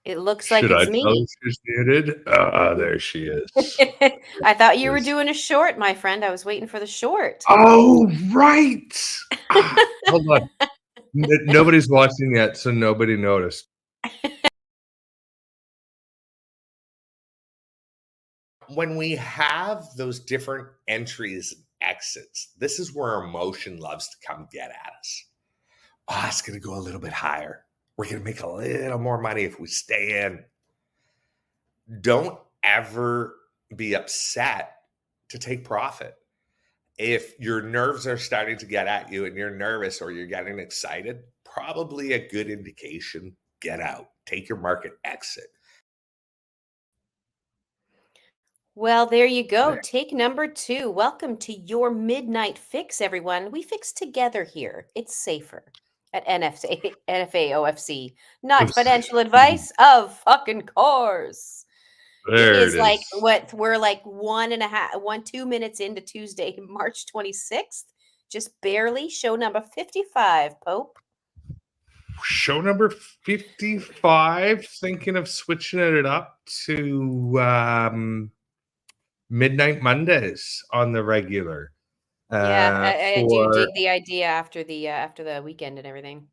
It looks like Should I it's tell me. her she's muted? There she is. I thought you were Is doing a short, my friend. I was waiting for the short. Oh, right! Hold on. Nobody's watching yet, so nobody noticed. When we have those different entries and exits, this is where emotion loves to come get at us. Oh, it's going to go a little bit higher. We're going to make a little more money if we stay in. Don't ever be upset to take profit. If your nerves are starting to get at you and you're nervous or you're getting excited, probably a good indication, get out. Take your market exit. Well, there you go. Take number 2. Welcome to your midnight fix, everyone. We fix together here. It's safer at NFA OFC. Not financial advice of fucking course. It There is it like is. what we're like 2 minutes into Tuesday, March 26th. Just barely show number 55, Pope. Show number 55, thinking of switching it up to Midnight Mondays on the regular. Yeah, I do For dig the idea after the weekend and everything.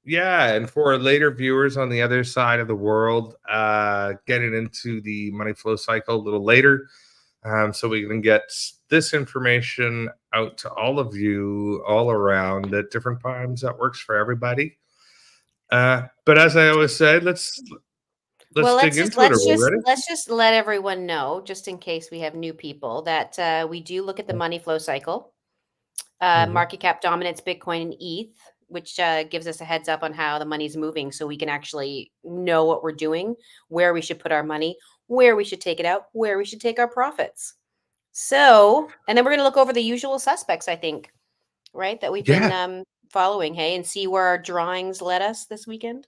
Yeah, and for later viewers on the other side of the world, getting into the money flow cycle a little later, so we can get this information out to all of you all around at different times that works for everybody. But as I always say, let's Well, dig into it. Are we ready? let's just let everyone know, just in case we have new people, that we do look at the money flow cycle. Mhm. Market cap dominance, Bitcoin and ETH, which gives us a heads up on how the money's moving, so we can actually know what we're doing, where we should put our money, where we should take it out, where we should take our profits. So, and then we're going to look over the usual suspects, I think, right, that we've Yeah, been following, hey, and see where our drawings led us this weekend.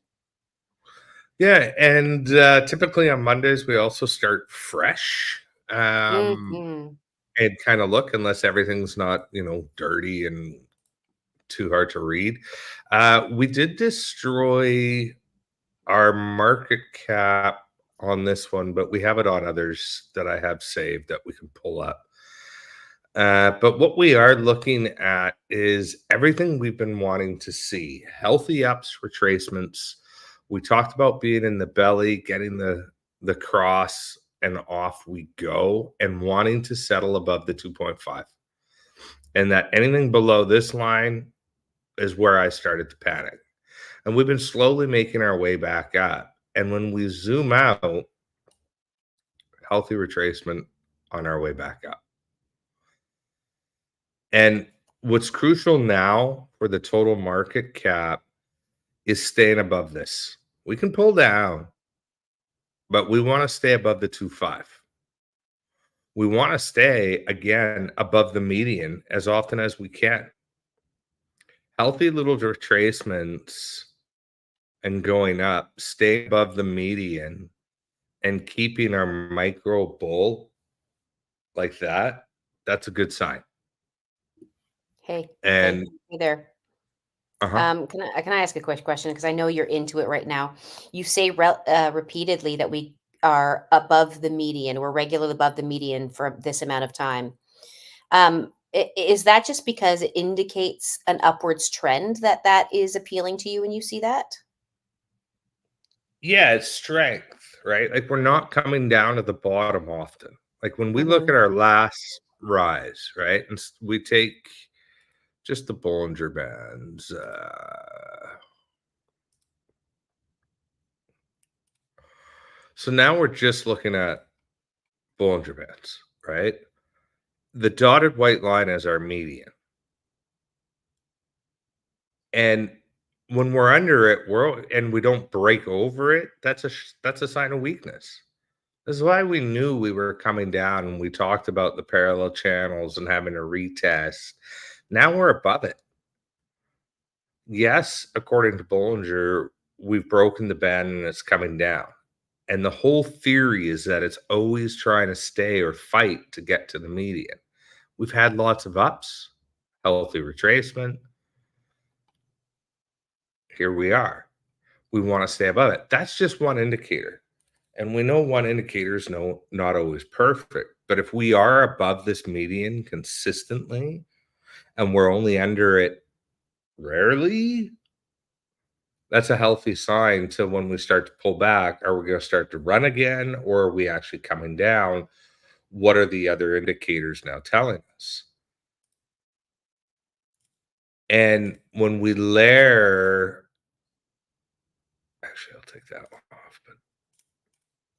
yeah, and typically on Mondays we also start fresh. Hmm. And kind of look, unless everything's not, dirty and too hard to read. We did destroy our market cap on this one, but we have it on others that I have saved that we can pull up. But what we are looking at is everything we've been wanting to see: healthy ups, retracements. We talked about being in the belly, getting the cross, and off we go, and wanting to settle above the 2.5. And that anything below this line is where I started to panic. And we've been slowly making our way back up. And when we zoom out, healthy retracement on our way back up. And what's crucial now for the total market cap is staying above this. We can pull down, but we want to stay above the 2.5. We want to stay again above the median as often as we can. Healthy little retracements and going up, stay above the median and keeping our micro bull like that, that's a good sign. Hey, And hey there. uh-huh. Can I ask a quick question? Because I know you're into it right now. You say repeatedly that we are above the median. We're regularly above the median for this amount of time. Is that just because it indicates an upwards trend that is appealing to you when you see that? Yeah, it's strength, right? Like we're not coming down to the bottom often. Like when we look Hmm. at our last rise, right? And we take just the Bollinger Bands. So now we're just looking at Bollinger Bands, right? The dotted white line is our median. And when we're under it, and we don't break over it, that's a sign of weakness. This is why we knew we were coming down and we talked about the parallel channels and having a retest. Now we're above it. Yes, according to Bollinger, we've broken the band and it's coming down. And the whole theory is that it's always trying to stay or fight to get to the median. We've had lots of ups, healthy retracement. Here we are. we want to stay above it. That's just one indicator. And we know one indicator is not always perfect. But if we are above this median consistently and we're only under it rarely, that's a healthy sign to when we start to pull back. Are we going to start to run again, or are we actually coming down? What are the other indicators now telling us? And when we layer, actually, I'll take that one off,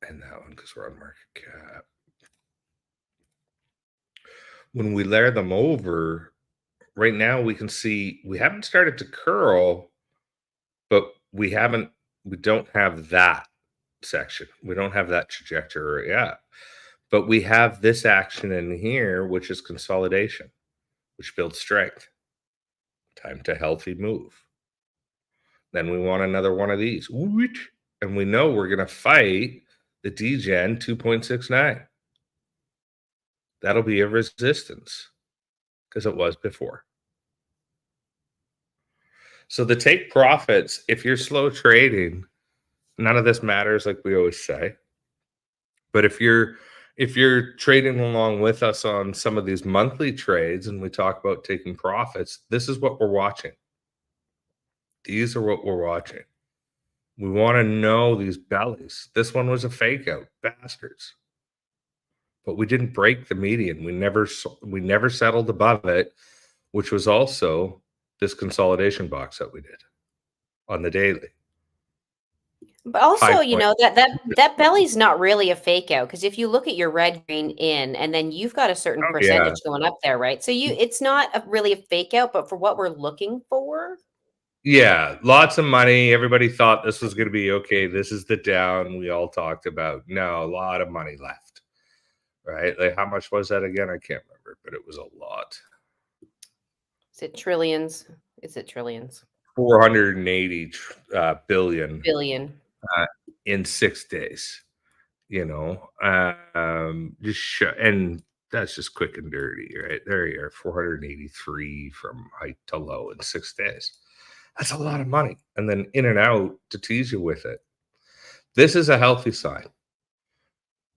and that one because we're on market cap. When we layer them over, right now we can see we haven't started to curl, but we don't have that section. We don't have that trajectory yet. But we have this action in here, which is consolidation, which builds strength. Time to healthy move. Then we want another one of these. And we know we're going to fight the DGen 2.69. That'll be a resistance because it was before. So the take profits, if you're slow trading, none of this matters, like we always say. But if you're trading along with us on some of these monthly trades and we talk about taking profits, this is what we're watching. These are what we're watching. We want to know these bellies. This one was a fake out, bastards. But we didn't break the median. We never settled above it, which was also this consolidation box that we did on the daily. But also, High you point. know, that belly's not really a fake out, because if you look at your red green in, and then you've got a certain Oh, yeah. percentage going up there, right? So it's not really a fake out, but for what we're looking for. Yeah, lots of money. Everybody thought this was going to be okay. This is the down we all talked about. No, a lot of money left, right? Like, how much was that again? I can't remember, but it was a lot. Is it trillions? Is it trillions? 480 billion Billion. in 6 days. You know, and that's just quick and dirty, right? There you are, 483 from height to low in 6 days. That's a lot of money. And then in and out to tease you with it. This is a healthy sign.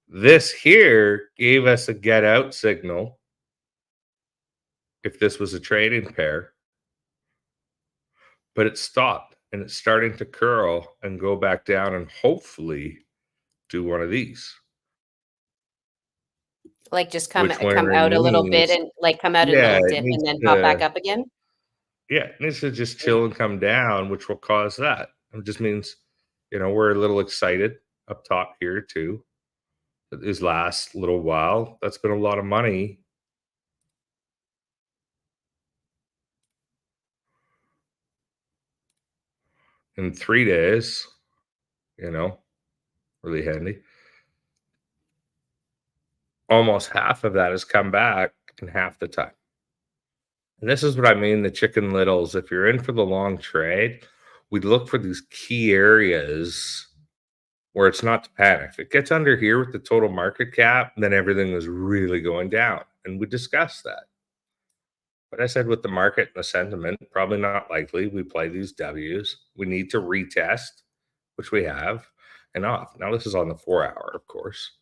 This here gave us a get out signal if this was a trading pair, but it stopped and it's starting to curl and go back down and hopefully do one of these. Like just come out a little bit and like come out in a Yeah, little it dip and needs then pop back to, up again. yeah, it needs to just chill and come down, which will cause that. It just means, we're a little excited up top here too. These last little while, that's been a lot of money. In 3 days, really handy. Almost half of that has come back in half the time. And this is what I mean, the chicken littles. If you're in for the long trade, we look for these key areas where it's not to panic. If it gets under here with the total market cap, then everything is really going down. And we discussed that. But I said with the market and the sentiment, probably not likely. We play these W's. We need to retest, which we have, and off. Now this is on the 4-hour, of course.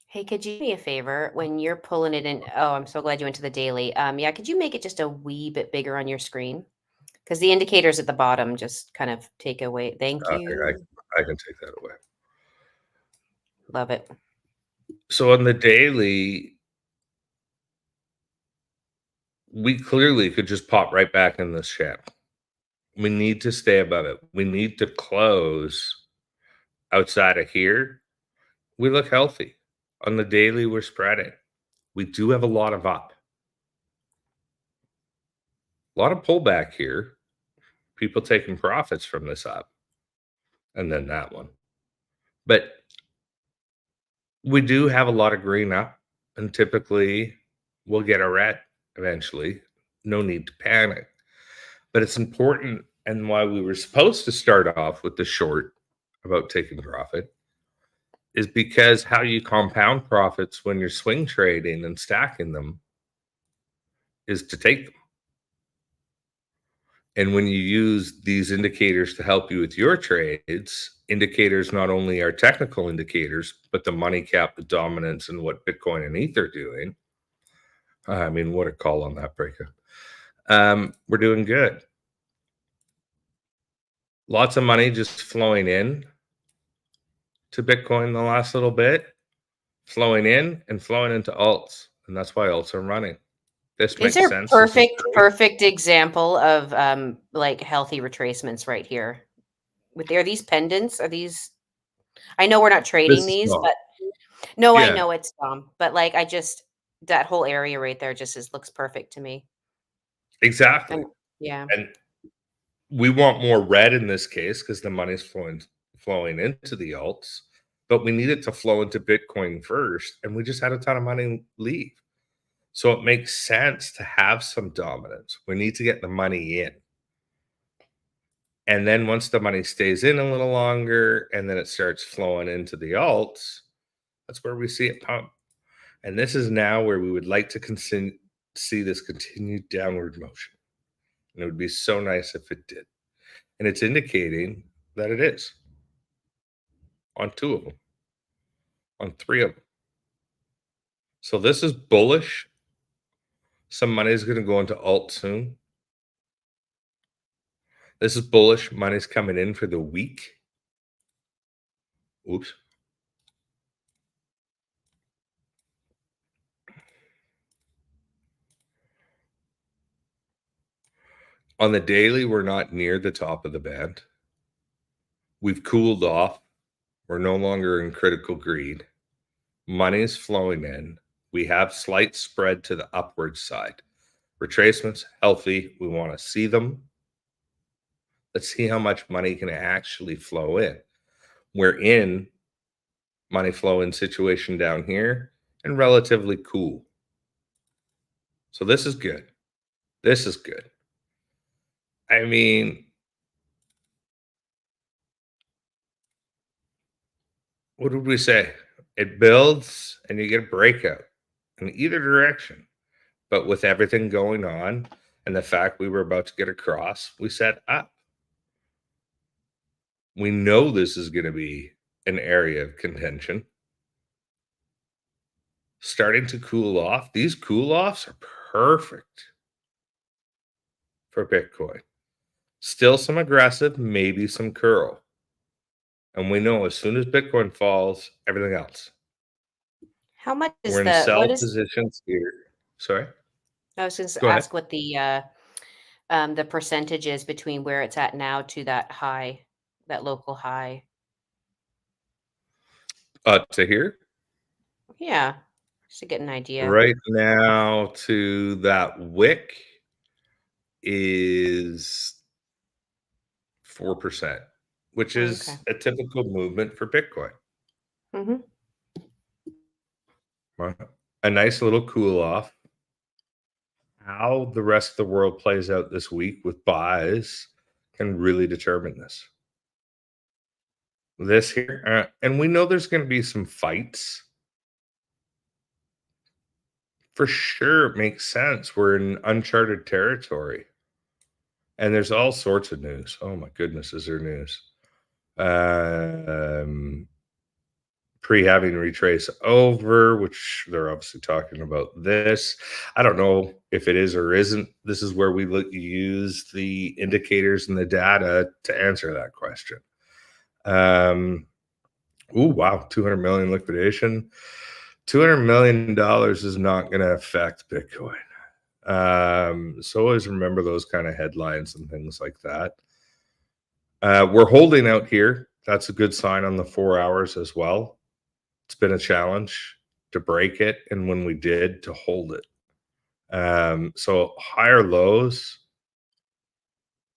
Hey, could you do me a favor when you're pulling it in? Oh, I'm so glad you went to the daily. Yeah, could you make it just a wee bit bigger on your screen? Because the indicators at the bottom just kind of take away. Thank you. I can take that away. Love it. So on the daily, we clearly could just pop right back in this channel. We need to stay above it. We need to close outside of here. We look healthy. On the daily, we're spreading. We do have a lot of up. A lot of pullback here. People taking profits from this up. And then that one. But we do have a lot of green up. And typically, we'll get a red eventually. No need to panic. But it's important, and why we were supposed to start off with the short about taking profit is because how you compound profits when you're swing trading and stacking them is to take them. And when you use these indicators to help you with your trades, indicators not only are technical indicators, but the money cap, the dominance, and what Bitcoin and ETH are doing. I mean, what a call on that breakup. We're doing good. Lots of money just flowing in to Bitcoin the last little bit, flowing in and flowing into alts. And that's why alts are running. This These makes are sense. This is great. perfect example of like healthy retracements right here. Are these pendants? Are these? I know we're not trading This is these, not. but no, I Yeah, know it's dumb. But like, I just that whole area right there looks perfect to me. exactly. And yeah, And we want more red in this case because the money's flowing into the alts, but we need it to flow into Bitcoin first, and we just had a ton of money leave. So it makes sense to have some dominance. We need to get the money in. And then once the money stays in a little longer and then it starts flowing into the alts, that's where we see it pump. And this is now where we would like to see this continued downward motion. And it would be so nice if it did. And it's indicating that it is on 2 of them, on 3 of them. So this is bullish. Some money is going to go into alt soon. This is bullish. Money's coming in for the week. Oops. On the daily, we're not near the top of the band. We've cooled off. We're no longer in critical greed. Money's flowing in. We have slight spread to the upward side. Retracements, healthy. We want to see them. Let's see how much money can actually flow in. We're in money flow in situation down here and relatively cool. So this is good. This is good. I mean, what did we say? It builds and you get a breakout in either direction. But with everything going on and the fact we were about to get across, we set up. We know this is going to be an area of contention. Starting to cool off. These cool offs are perfect for Bitcoin. Still some aggressive, maybe some curl. And we know as soon as Bitcoin falls, everything else. how much is We're in the sell what is? positions here. Sorry. I was going to Go ahead. ask what the percentage is between where it's at now to that high, that local high. To here. Yeah, just to get an idea. Right now to that wick is 4%, which Okay. is a typical movement for Bitcoin. Hmm. A nice little cool off. How the rest of the world plays out this week with buys can really determine this. This here, and we know there's going to be some fights. For sure, it makes sense. We're in uncharted territory. And there's all sorts of news. Oh my goodness, is there news? Pre-having retrace over, which they're obviously talking about this. I don't know if it is or isn't. This is where we use the indicators and the data to answer that question. Oh wow, 200 million liquidation. $200 million is not going to affect Bitcoin. So always remember those kind of headlines and things like that. We're holding out here. That's a good sign on the 4 hours as well. It's been a challenge to break it, and when we did, to hold it. So higher lows,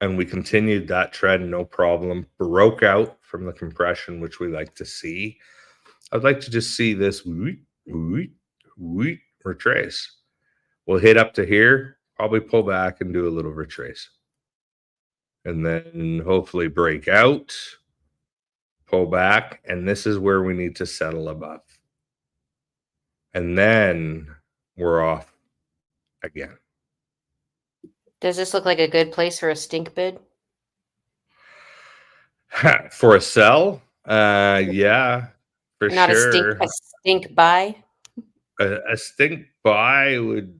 and we continued that trend, no problem. Broke out from the compression, which we like to see. I'd like to just see this retrace. We'll hit up to here, probably pull back and do a little retrace. And then hopefully break out, pull back, and this is where we need to settle above. And then we're off again. Does this look like a good place for a stink bid? For a sell, yeah, for Not a sure. stink buy? A stink buy would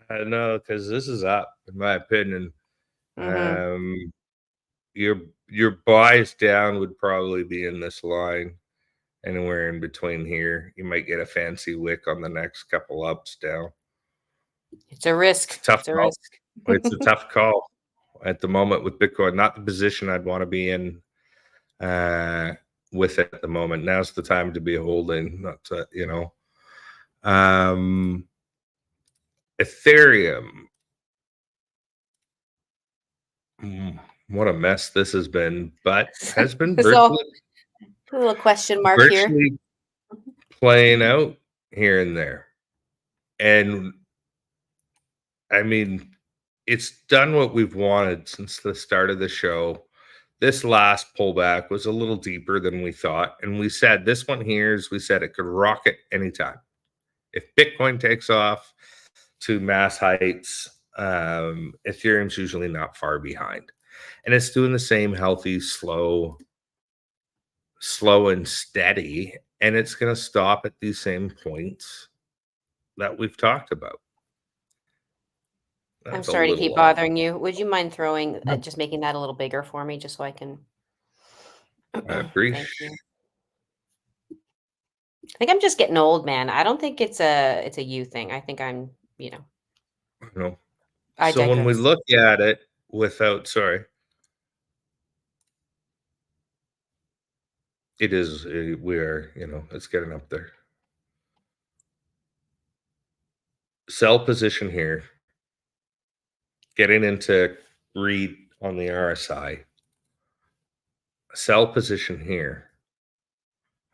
no, because this is up, in my opinion. Mhm. Um, your your buys down would probably be in this line, anywhere in between here. You might get a fancy wick on the next couple ups down. It's a It's a risk. tough It's a call. risk. It's a tough call at the moment with Bitcoin. Not the position I'd want to be in uh, with it at the moment. Now's the time to be holding. Not to, Ethereum. Mm, what a mess this has been, but has been So, virtually a little question mark here. virtually playing out here and there. And I mean, it's done what we've wanted since the start of the show. This last pullback was a little deeper than we thought. And we said this one here is we said it could rocket anytime. If Bitcoin takes off to mass heights, Ethereum's usually not far behind. And it's doing the same healthy, slow and steady. And it's going to stop at these same points that we've talked about. I'm That's a sorry to keep little off. bothering you. Would you mind throwing No, just making that a little bigger for me just so I can I Thank appreciate. you. I think I'm just getting old, man. I don't think it's a you thing. I think I'm, you know, You know. I So when we digress. look at it without, sorry, it is we are, it's getting up there. Sell position here, getting into read on the RSI. Sell position here.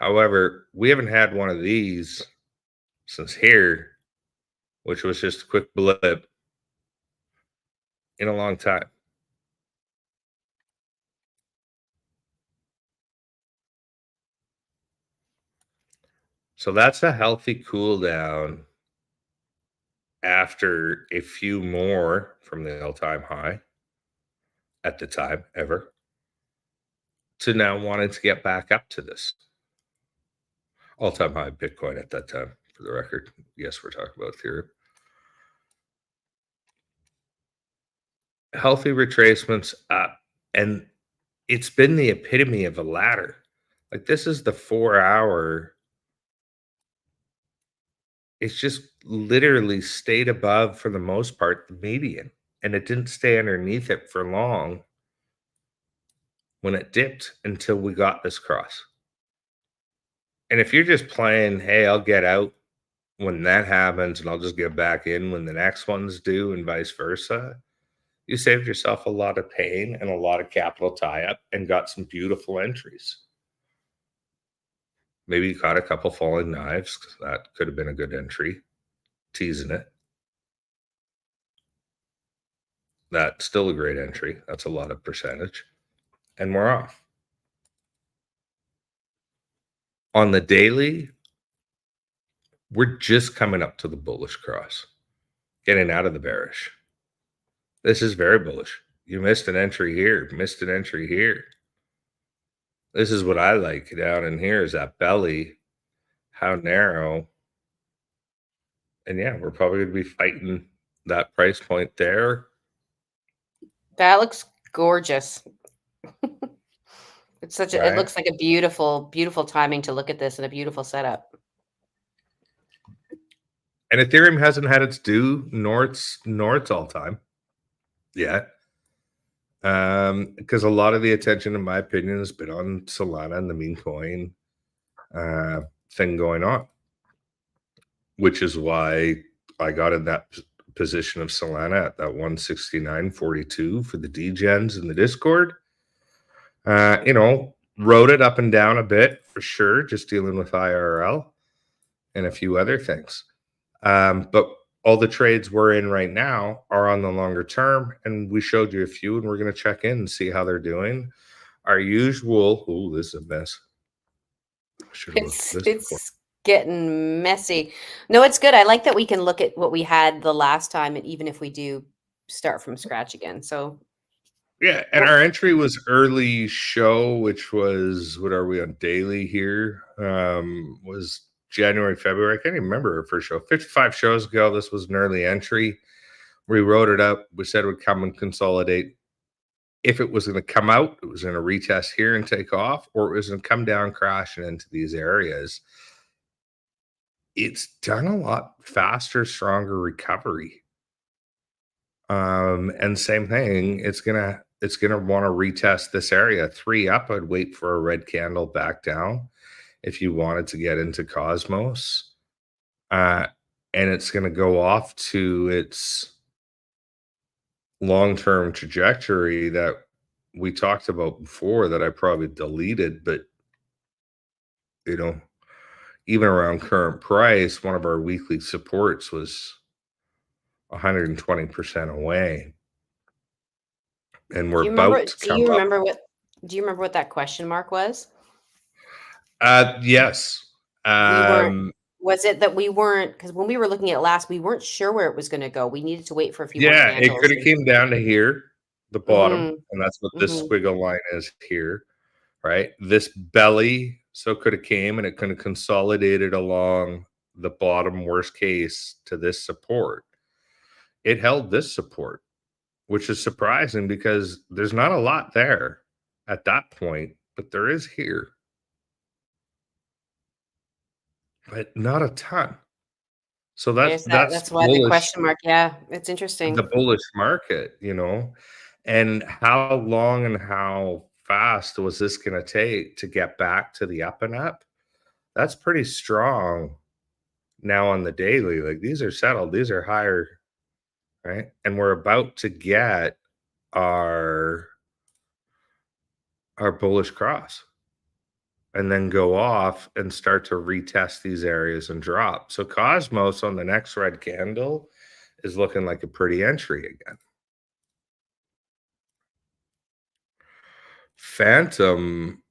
However, we haven't had one of these since here, which was just a quick blip, in a long time. So that's a healthy cool down after a few more from the all-time high at the time ever to now wanting to get back up to this all-time high Bitcoin at that time, for the record. Yes, we're talking about Ethereum. Healthy retracements up, and it's been the epitome of a ladder. Like, this is the 4 hour. It's just literally stayed above, for the most part, the median, and it didn't stay underneath it for long when it dipped until we got this cross. And if you're just playing, hey, I'll get out when that happens and I'll just get back in when the next one's due and vice versa, you saved yourself a lot of pain and a lot of capital tie up and got some beautiful entries. Maybe you caught a couple falling knives. That could have been a good entry. Teasing it. That's still a great entry. That's a lot of percentage. And we're off. On the daily, we're just coming up to the bullish cross, getting out of the bearish. This is very bullish. You missed an entry here, missed an entry here. This is what I like down in here is that belly, how narrow. And yeah, we're probably going to be fighting that price point there. That looks gorgeous. It Right. looks like a beautiful, beautiful timing to look at this and a beautiful setup. And Ethereum hasn't had its due nor its all time yet. Because a lot of the attention, in my opinion, has been on Solana and the meme coin thing going on, which is why I got in that position of Solana at that 169.42 for the degens in the Discord. Wrote it up and down a bit for sure, just dealing with IRL and a few other things. But all the trades we're in right now are on the longer term, and we showed you a few, and we're going to check in and see how they're doing. Our usual, oh, this is a mess. Should have looked at this before. It's getting messy. No, it's good. I like that we can look at what we had the last time, and even if we do start from scratch again. So Yeah, and our entry was early show, which was what are we on daily here? Was January, February. I can't even remember our first show. 55 shows ago, this was an early entry. We wrote it up. We said we'd come and consolidate. If it was going to come out, it was going to retest here and take off, or it was going to come down, crashing into these areas. It's done a lot faster, stronger recovery. And same thing, it's gonna want to retest this area. 3 up, I'd wait for a red candle back down if you wanted to get into Cosmos. Uh, and it's gonna go off to its long-term trajectory that we talked about before that I probably deleted, but you know, even around current price, one of our weekly supports was 120% away. And we're do you remember? about to Do come you up. remember what? Do you remember what that question mark was? Yes. We weren't. Um, Was it that we weren't? Because when we were looking at it last, we weren't sure where it was going to go. We needed to wait for a few more yeah, it could candles. have came down to here, the bottom, Mm-hmm, and that's what this mm-hmm. squiggle line is here, right? This belly, so could have came and it could have consolidated along the bottom, worst case, to this support. It held this support, which is surprising because there's not a lot there at that point, but there is here, but not a ton. So that's There's that. that's That's why the bullish. question mark. Yeah, it's The interesting. bullish market, and how long and how fast was this going to take to get back to the up and up? That's pretty strong now on the daily. Like these are settled, these are higher, right? And we're about to get our our bullish cross and then go off and start to retest these areas and drop. So Cosmos on the next red candle is looking like a pretty entry again. Phantom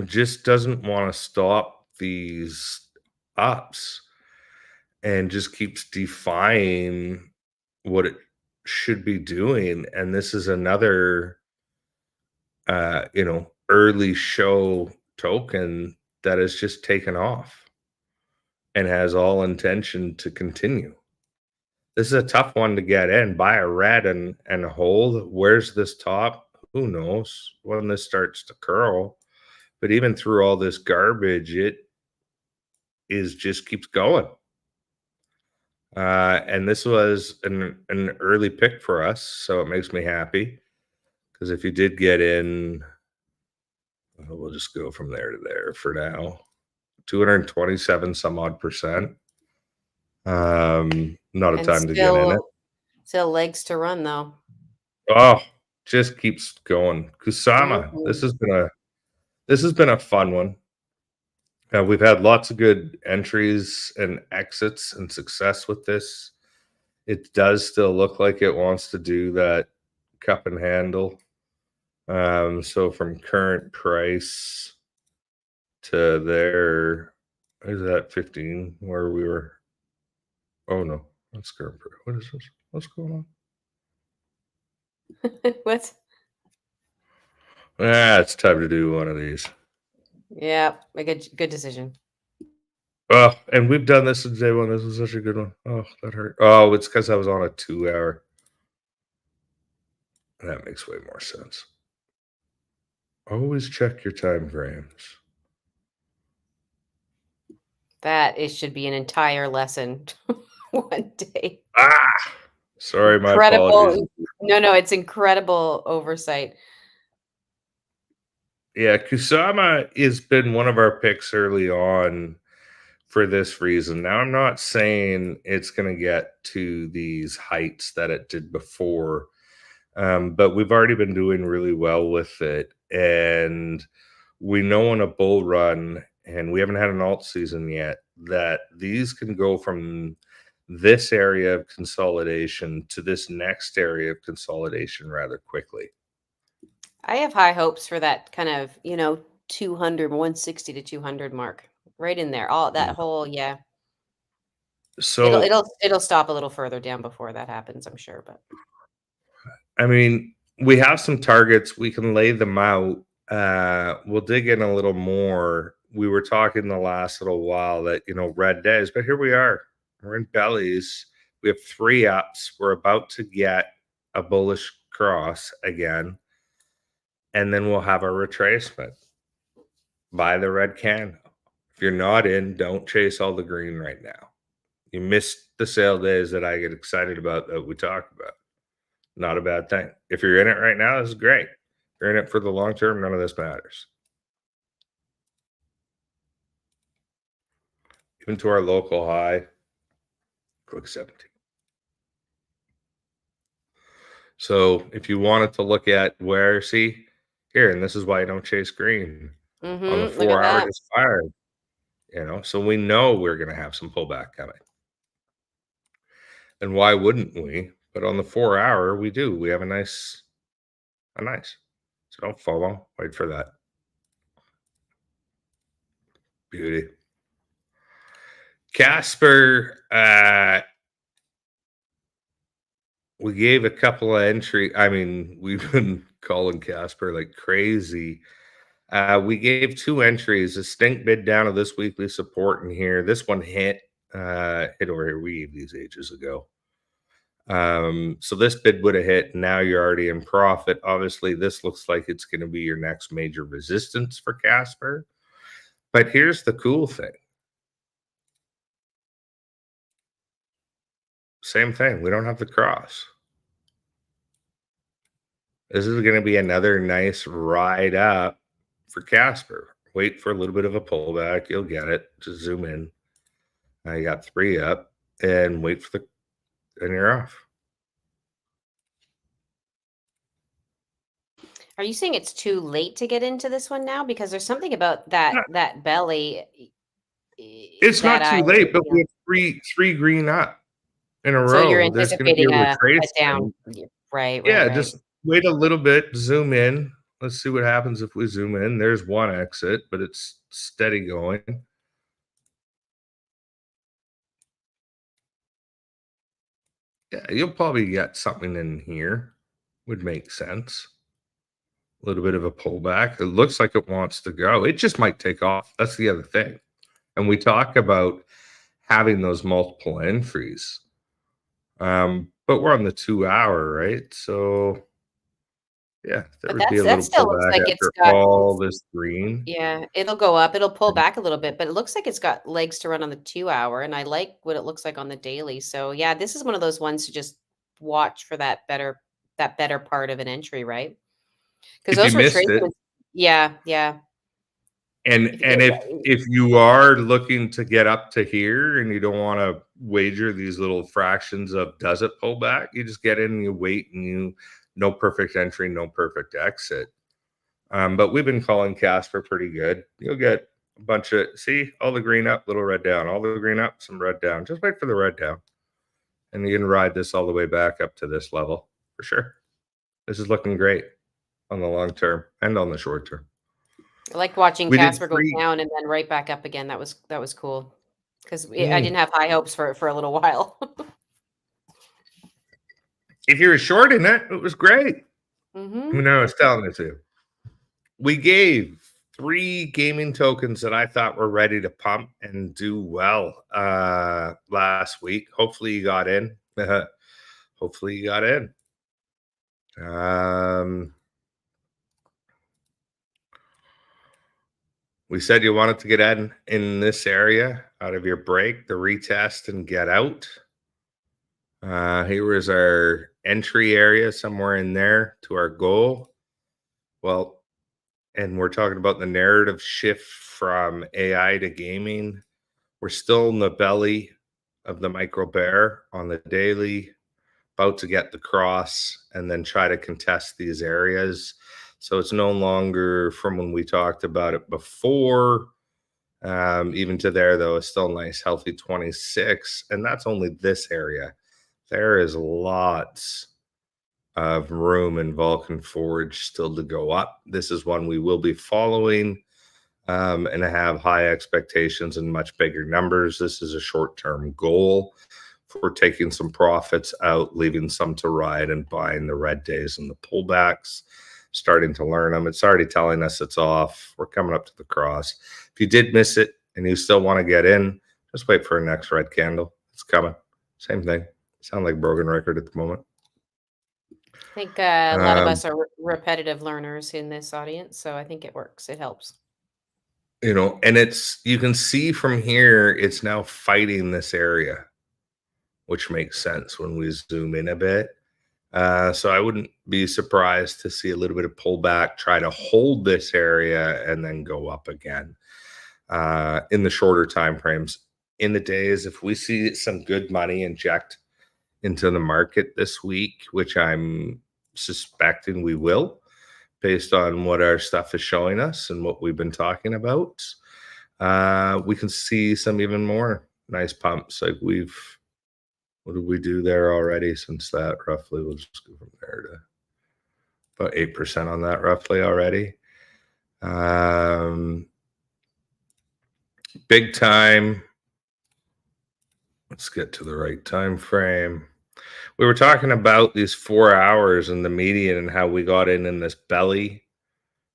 just doesn't want to stop these ups and just keeps defying what it should be doing. And this is another early show token that has just taken off and has all intention to continue. This is a tough one to get in. Buy a red and hold. Where's this top? Who knows when this starts to curl? But even through all this garbage, it is just keeps going. And this was an early pick for us, so it makes me happy because if you did get in, we'll just go from there to there for now. 227 some odd percent. Not a And time to get in it. still legs to run though. Oh, just keeps going. Kusama, Mhm. this has been a fun one. We've had lots of good entries and exits and success with this. It does still look like it wants to do that cup and handle. So from current price to there, is that 15 where we were? Oh no, that's current price. What is this? What's going on? What? It's time to do one of these. Yeah, a good decision. Oh, and we've done this since day one. This was such a good one. Oh, that hurt. Oh, it's because I was on a 2 hour. That makes way more sense. Always check your time frames. That it should be an entire lesson one day. Ah, sorry, my apologies. Incredible. No, it's incredible oversight. Yeah, Kusama has been one of our picks early on for this reason. Now, I'm not saying it's going to get to these heights that it did before, but we've already been doing really well with it. And we know in a bull run, and we haven't had an alt season yet, that these can go from this area of consolidation to this next area of consolidation rather quickly. I have high hopes for that kind of, 160 to 200 mark. Right in there. All that whole, yeah. So It'll stop a little further down before that happens, I'm sure, but I mean, we have some targets. We can lay them out. We'll dig in a little more. We were talking the last little while that, red days, but here we are. We're in bellies. We have 3 ups. We're about to get a bullish cross again. And then we'll have a retracement. Buy the red candle. If you're not in, don't chase all the green right now. You missed the sale days that I get excited about that we talk about. Not a bad thing. If you're in it right now, this is great. If you're in it for the long term, none of this matters. Even to our local high, click 17. So if you wanted to look at where, see here, and this is why you don't chase green on the look at 4-hour that. expired. So we know we're going to have some pullback coming. And why wouldn't we? But on the 4-hour, we do. We have a nice. So don't follow. Wait for that. Beauty. Casper, we gave a couple of entry. I mean, we've been calling Casper like crazy. We gave 2 entries, a stink bid down to this weekly support in here. This one hit over here. We gave these ages ago. So this bid would have hit. Now you're already in profit. Obviously, this looks like it's going to be your next major resistance for Casper. But here's the cool thing. Same thing. We don't have the cross. This is going to be another nice ride up for Casper. Wait for a little bit of a pullback. You'll get it. Just zoom in. Now you got 3 up and wait for and you're off. Are you saying it's too late to get into this one now? Because there's something about that belly. It's not too late, but we have three green up in a row. So you're There's going to be anticipating a a down. Right. Yeah, just wait a little bit, zoom in. Let's see what happens if we zoom in. There's one exit, but it's steady going. Yeah, you'll probably get something in here. Would make sense. A little bit of a pullback. It looks like it wants to go. It just might take off. That's the other thing. And we talk about having those multiple entries. But we're on the 2-hour, right? So yeah, there would be a little pullback after all this green. Yeah, it'll go up. It'll pull back a little bit, but it looks like it's got legs to run on the 2-hour, and I like what it looks like on the daily. So yeah, this is one of those ones to just watch for that better part of an entry, right? Because those retracements. Yeah. And if you are looking to get up to here and you don't want to wager these little fractions of does it pull back, you just get in and you wait and no perfect entry, no perfect exit. But we've been calling Casper pretty good. You'll get a bunch of, see, all the green up, little red down, all the green up, some red down. Just wait for the red down. And you can ride this all the way back up to this level for sure. This is looking great on the long term and on the short term. I like watching Casper go down and then right back up again. That was cool because I didn't have high hopes for a little while. If you were short in it, it was great. Mm-hmm. I was telling it to you. We gave 3 gaming tokens that I thought were ready to pump and do well last week. Hopefully you got in. Hopefully you got in. We said you wanted to get in this area out of your break, the retest and get out. Here was our entry area somewhere in there to our goal. Well, and we're talking about the narrative shift from AI to gaming. We're still in the belly of the micro bear on the daily, about to get the cross and then try to contest these areas. So it's no longer from when we talked about it before. Even to there, though, it's still nice, healthy 26. And that's only this area. There is lots of room in Vulcan Forge still to go up. This is one we will be following. and have high expectations and much bigger numbers. This is a short-term goal for taking some profits out, leaving some to ride, and buying the red days and the pullbacks, starting to learn them. It's already telling us it's off. We're coming up to the cross. If you did miss it and you still want to get in, just wait for a next red candle. It's coming. Same thing. Sound like broken record at the moment. I think a lot of Um, us are repetitive learners in this audience, so I think it works. It helps. and you can see from here, it's now fighting this area, which makes sense when we zoom in a bit. So I wouldn't be surprised to see a little bit of pullback, try to hold this area, and then go up again in the shorter time frames. In the days, if we see some good money inject into the market this week, which I'm suspecting we will, based on what our stuff is showing us and what we've been talking about, we can see some even more nice pumps. Like what did we do there already since that? Roughly, we'll just go from there to about 8% on that roughly already. Big time. Let's get to the right time frame. We were talking about these 4 hours in the median and how we got in this belly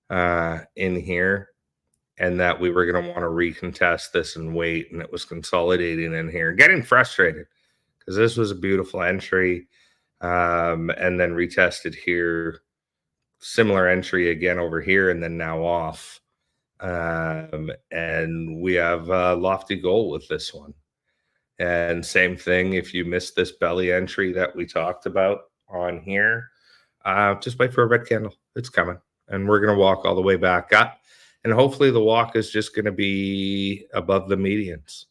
in here, and that we were going to want to recontest this and wait, and it was consolidating in here, getting frustrated because this was a beautiful entry, and then retested here, similar entry again over here, and then now off. And we have a lofty goal with this one. And same thing, if you missed this belly entry that we talked about on here, just wait for a red candle. It's coming. And we're going to walk all the way back up. And hopefully the walk is just going to be above the medians,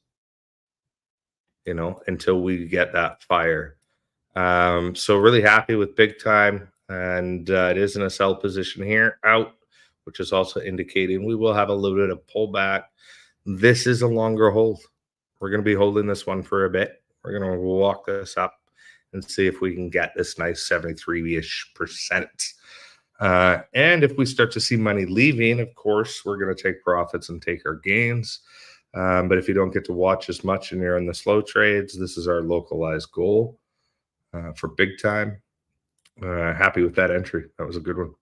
until we get that fire. So really happy with big time. And it is in a sell position here out, which is also indicating we will have a little bit of pullback. This is a longer hold. We're going to be holding this one for a bit. We're going to walk this up and see if we can get this nice 73-ish%. And if we start to see money leaving, of course, we're going to take profits and take our gains. But if you don't get to watch as much and you're in the slow trades, this is our localized goal for big time. Happy with that entry. That was a good one.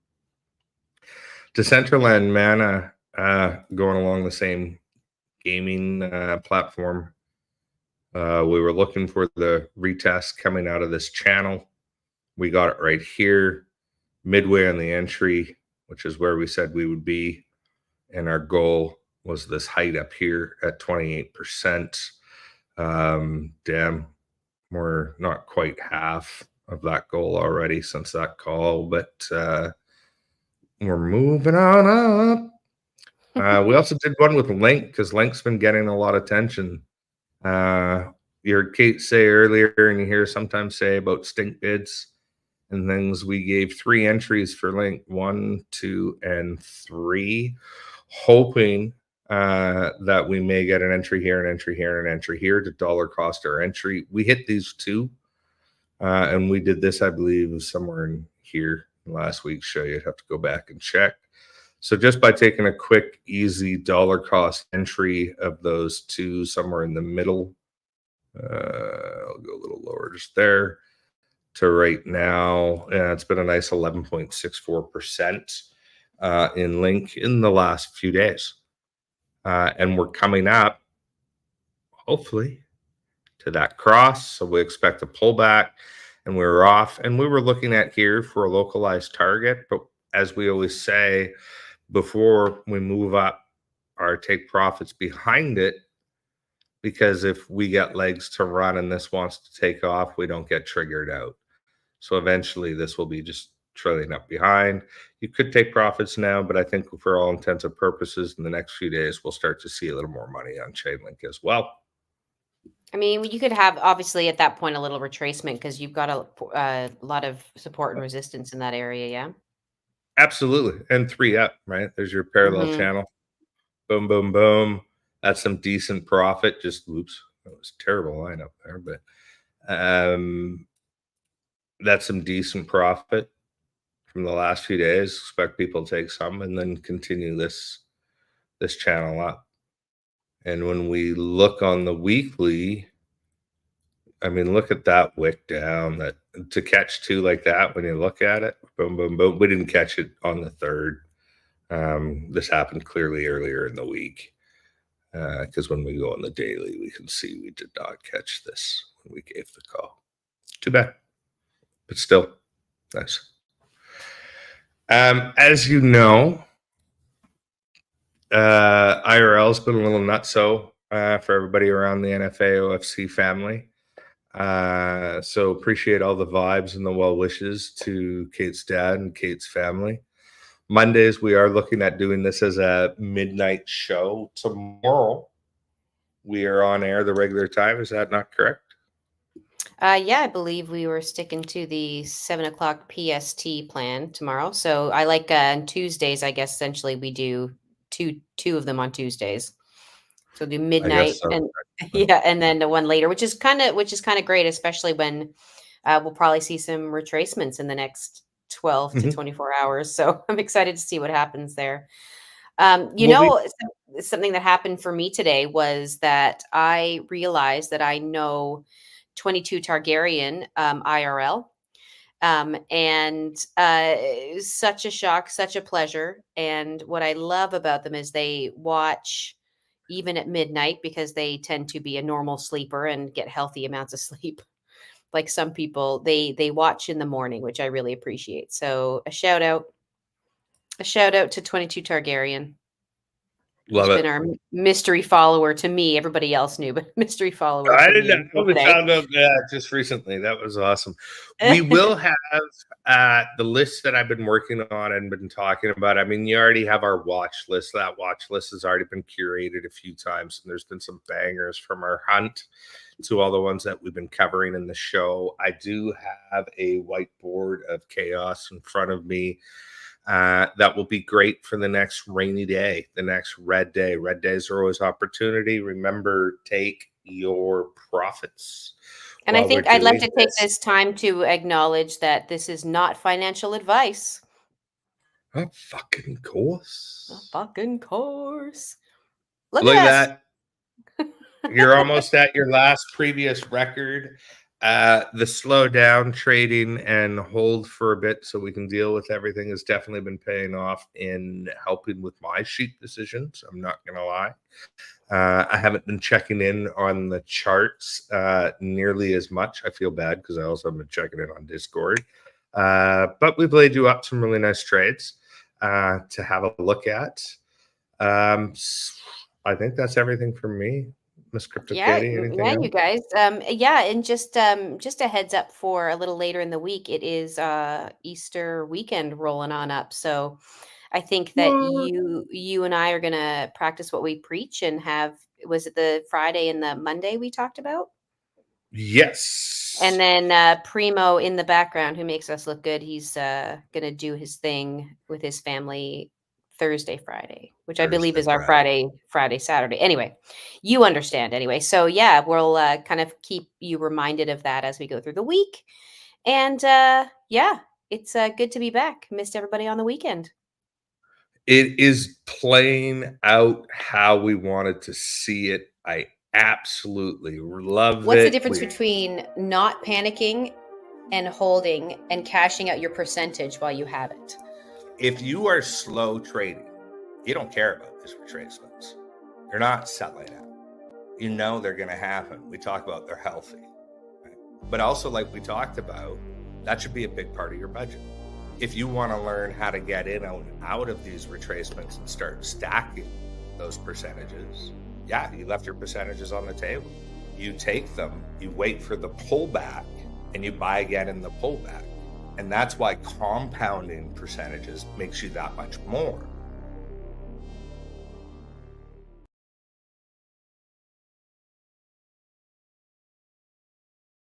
Decentraland Mana going along the same gaming platform. We were looking for the retest coming out of this channel. We got it right here, midway on the entry, which is where we said we would be. And our goal was this height up here at 28%. Damn, we're not quite half of that goal already since that call, but we're moving on up. We also did one with Link because Link's been getting a lot of attention. You heard Kate say earlier, and you hear sometimes say about stink bids and things. We gave 3 entries for Link, 1, 2, and 3, hoping that we may get an entry here, an entry here, and an entry here to dollar cost our entry. We hit these 2, and we did this, I believe, was somewhere in here last week's show. You'd have to go back and check. So just by taking a quick, easy dollar cost entry of those 2 somewhere in the middle, I'll go a little lower just there, to right now, it's been a nice 11.64% in Link in the last few days. And we're coming up, hopefully, to that cross. So we expect a pullback, and we were off. And we were looking at here for a localized target. But as we always say, before we move up or take profits behind it, because if we get legs to run and this wants to take off, we don't get triggered out. So eventually this will be just trailing up behind. You could take profits now, but I think for all intents and purposes, in the next few days, we'll start to see a little more money on Chainlink as well. I mean, you could have obviously at that point a little retracement because you've got a lot of support and resistance in that area. Yeah. Absolutely. And 3 up, right? There's your parallel channel. Boom, boom, boom. That's some decent profit. Just, oops, that was a terrible line up there, but that's some decent profit from the last few days. Expect people to take some and then continue this this channel up. And when we look on the weekly, I mean, look at that wick down. That to catch two like that when you look at it, boom, boom, boom. We didn't catch it on the third. This happened clearly earlier in the week because when we go on the daily, we can see we did not catch this when we gave the call. Too bad, but still nice. As you know, IRL's been a little nutso for everybody around the NFA OFC family. So appreciate all the vibes and the well wishes to Kate's dad and Kate's family. Mondays, we are looking at doing this as a midnight show. Tomorrow, we are on air the regular time. Is that not correct? Yeah, I believe we were sticking to the 7:00 PST plan tomorrow. So I like on Tuesdays, I guess essentially we do two of them on Tuesdays. So do midnight so. and yeah, and then the one later, which is kind of great, especially when we'll probably see some retracements in the next 12 to 24 hours. So I'm excited to see what happens there. Something that happened for me today was that I realized that I know 22 Targaryen IRL. And such a shock, such a pleasure. And what I love about them is they watch even at midnight because they tend to be a normal sleeper and get healthy amounts of sleep. Like some people, they watch in the morning, which I really appreciate. So a shout out to 22 Targaryen. Love He's it. been our mystery follower to me. Everybody else knew, but mystery follower. I didn't know. We found out just recently. That was awesome. We will have the list that I've been working on and been talking about. I mean, you already have our watch list. That watch list has already been curated a few times, and there's been some bangers from our hunt to all the ones that we've been covering in the show. I do have a whiteboard of chaos in front of me. That will be great for the next rainy day, the next red day. Red days are always opportunity. Remember, take your profits. And I think I'd like to take this time to acknowledge that this is not financial advice. Of fucking course. Of fucking course. Look at that. You're almost at your last previous record. The slow down trading and hold for a bit so we can deal with everything has definitely been paying off in helping with my sheep decisions. I'm not going to lie. I haven't been checking in on the charts nearly as much. I feel bad because I also haven't been checking in on Discord. But we've laid you up some really nice trades to have a look at. I think that's everything from me. Miss Crypto Katie, anything else? You guys. And just a heads up for a little later in the week, it is Easter weekend rolling on up. So I think that you and I are gonna practice what we preach and have, was it the Friday and the Monday we talked about? Yes. And then Primo in the background, who makes us look good, he's gonna do his thing with his family Thursday, Friday, which I believe is our Friday, Saturday. Anyway, you understand anyway. So yeah, we'll kind of keep you reminded of that as we go through the week. And yeah, it's good to be back. Missed everybody on the weekend. It is playing out how we wanted to see it. I absolutely love it. What's the difference between not panicking and holding and cashing out your percentage while you have it? If you are slow trading, you don't care about these retracements. You're not selling out. You know they're going to happen. We talk about they're healthy. Right? But also, like we talked about, that should be a big part of your budget. If you want to learn how to get in and out of these retracements and start stacking those percentages, yeah, you left your percentages on the table. You take them, you wait for the pullback, and you buy again in the pullback. And that's why compounding percentages makes you that much more.